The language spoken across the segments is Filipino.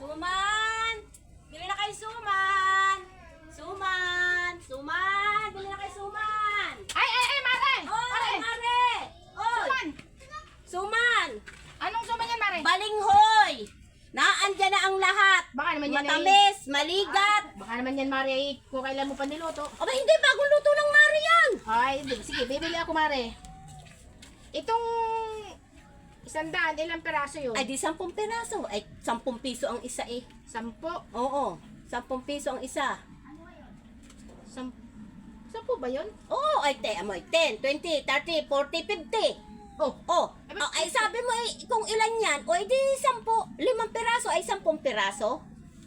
Suman! Bili na kayo suman! Suman! Suman! Bili na kayo suman! Ay, Mare! Oy, Mare! Oy! Suman! Suman! Anong suman yan, Mare? Balinghoy! Naandyan na ang lahat! Baka naman yan Matamis, maligat! Baka naman yan, Mare, kung kailan mo pa niluto. Aba, hindi! Bagong luto ng Mare yan! Ay, sige, bibili ako, Mare. Itong 100, ilang peraso yun? Ay, di 10 peraso. Ay, 10 piso ang isa eh. 10. Oo, 10 piso ang isa. 10 ba yun? Oo, ay, 10, 20, 30, 40, 50. Oh, Oh, ay sabi mo kung ilan yan, o edi 10, 5 peraso ay 10 peraso.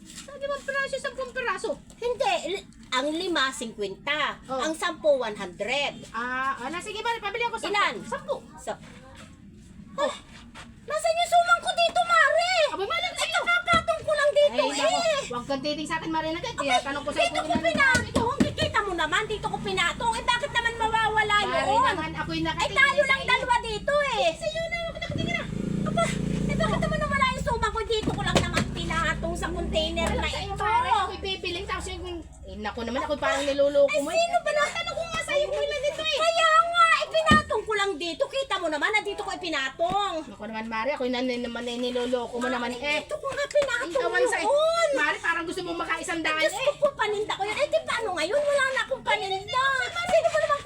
sabi mo peraso, 10 peraso. Hindi, ang 5, 50. Oh. Ang 10, 100. Wala, sige, Mare, pabili ako 10. Ilan? 10. So, oh, nasaan yung sumang ko dito, Mare? Aba, Mare, Ito, kakatong ko lang dito Ay, nako, eh. huwag kang titing sa akin, Mare, na kaya tanong ko sa'yo Dito ko kung ilan. pinatong. Kikita mo naman, dito ko pinatong. Eh, bakit naman mawawala Mare yun? naman, ako'y Ay, nakatingin tayo sa lang iyo. dalawa dito eh. Sa'yo na, ako nakatingin na. Aba, eh bakit naman nawala yung sumang ko dito ko lang naman pinatong sa container na Sa'yo, ito? Mare, ako'y bibiling, tapos yung, naku naman, ako'y parang niluloko Ay, mo. sino ba na? Tanong ko nga sa'yo kung ilan dito eh. Kaya nga, ipinatong ko lang dito. Kita mo naman na dito ko ipinatong. Naku naman, Mare, ako'y naman niloloko mo naman eh. Dito ko nga pinatong Ikaw ang sa noon. Mare, parang gusto mong makaisang daan Diyos eh. ko po, paninda ko yan. Eh, di paano ngayon? Wala na akong paninda. Sino ba naman